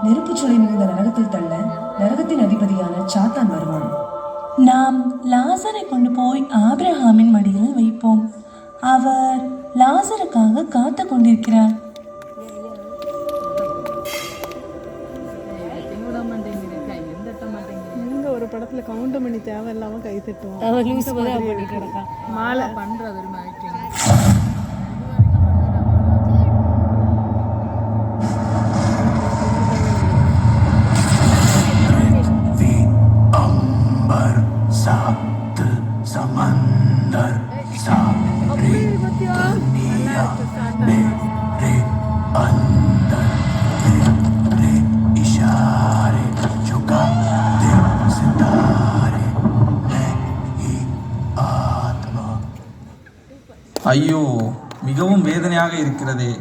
நெருப்புச்சுளை மிகுந்த நரகத்தில் தள்ள நரகத்தின் அதிபதியான சாத்தான் வருவான். நாம் லாசரை கொண்டு போய் ஆபிரகாமின் மடியில் வைப்போம். அவர் லாசருக்காக காத்து கொண்டிருக்கிறார். ஒரு படத்துல கவுண்ட் பண்ணி தேவையில்லாம கை தட்டுவோம். மாலை பண்றது समंदर सारे दुनिया मेरे अंदर तेरे इशारे झुका दे सितारे मैं ही आत्मा. ஐயோ, மிகவும் வேதனையாக இருக்கிறதே.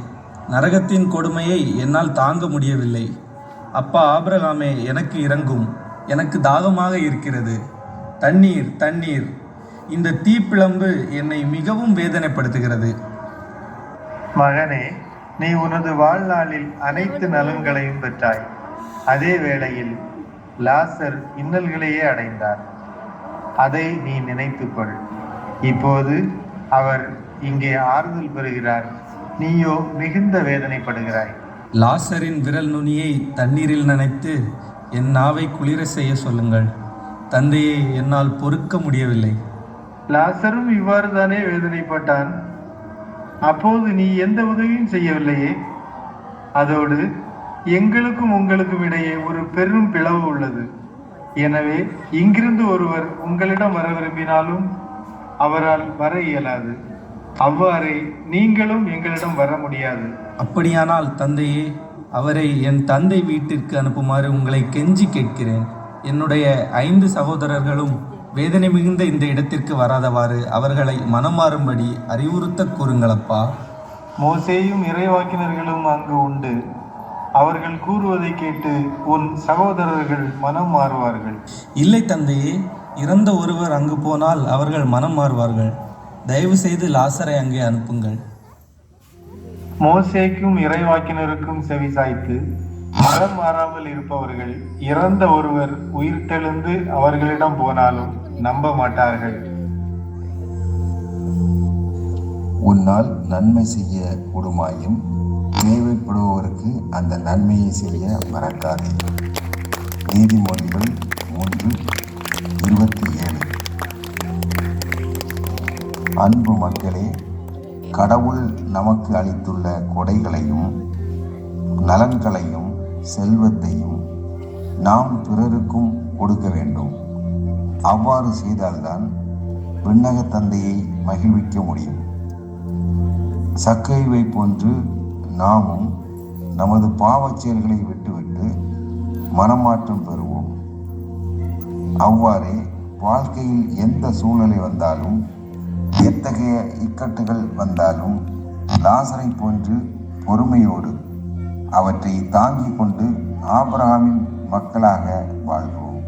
நரகத்தின் கொடுமையை என்னால் தாங்க முடியவில்லை. அப்பா ஆபிரகாமே, எனக்கு இரங்கும். எனக்கு தாகமாக இருக்கிறது. தண்ணீர் தண்ணீர். இந்த தீப்பிழம்பு என்னை மிகவும் வேதனைப்படுத்துகிறது. மகனே, நீ உனது வாழ்நாளில் அனைத்து நலன்களையும் பெற்றாய். அதே வேளையில் லாசர் இன்னல்களையே அடைந்தார். அதை நீ நினைத்துக்கொள். இப்போது அவர் இங்கே ஆறுதல் பெறுகிறார், நீயோ மிகுந்த வேதனைப்படுகிறாய். லாசரின் விரல் நுனியை தண்ணீரில் நனைத்து என் நாவை குளிர செய்ய சொல்லுங்கள். தந்தையை என்னால் பொறுக்க முடியவில்லை. லாசரும் இவ்வாறு தானே வேதனைப்பட்டான். அப்போது நீ எந்த உதவியும் செய்யவில்லையே. அதோடு எங்களுக்கும் உங்களுக்கும் இடையே ஒரு பெரும் பிளவு உள்ளது. எனவே இங்கிருந்து ஒருவர் உங்களிடம் வர விரும்பினாலும் அவரால் வர இயலாது. அவ்வாறே நீங்களும் எங்களிடம் வர முடியாது. அப்படியானால் தந்தையே, அவரை என் தந்தை வீட்டிற்கு அனுப்புமாறு உங்களை கெஞ்சி கேட்கிறேன். என்னுடைய 5 சகோதரர்களும் வேதனை மிகுந்த இந்த இடத்திற்கு வராதவாறு அவர்களை மனம் மாறும்படி அறிவுறுத்த கூறுங்களப்பா. மோசேயும் இறைவாக்கினர்களும் அங்கு உண்டு. அவர்கள் கூறுவதை கேட்டு உன் சகோதரர்கள் மனம் மாறுவார்கள். இல்லை தந்தையே, இறந்த ஒருவர் அங்கு போனால் அவர்கள் மனம் மாறுவார்கள். தயவு செய்து லாசரை அங்கே அனுப்புங்கள். மோசேக்கும் இறைவாக்கினருக்கும் செவிசாய்த்து மனம் மாறாமல் இருப்பவர்கள் இறந்த ஒருவர் உயிர்த்தெழுந்து அவர்களிடம் போனாலும் நம்ப மாட்டார்கள். உன்னால் நன்மை செய்ய கூடுமாயும் தேவைப்படுபவருக்கு அந்த நன்மையை செய்ய மறக்காதே. நீதிமொழிகள் 3:27. அன்பு மக்களே, கடவுள் நமக்கு அளித்துள்ள கொடைகளையும் நலன்களையும் செல்வத்தையும் நாம் பிறருக்கும் கொடுக்க வேண்டும். அவ்வாறு செய்தால்தான் விண்ணக தந்தையை மகிழ்விக்க முடியும். சக்கைவை போன்று நாமும் நமது பாவச் செயல்களை விட்டுவிட்டு மனமாற்றம் பெறுவோம். அவ்வாறே வாழ்க்கையில் எந்த சூழ்நிலை வந்தாலும், எத்தகைய இக்கட்டுகள் வந்தாலும் லாசரை போன்று பொறுமையோடு அவற்றை தாங்கிக் கொண்டு ஆபிரகாமின் மக்களாக வாழ்வோம்.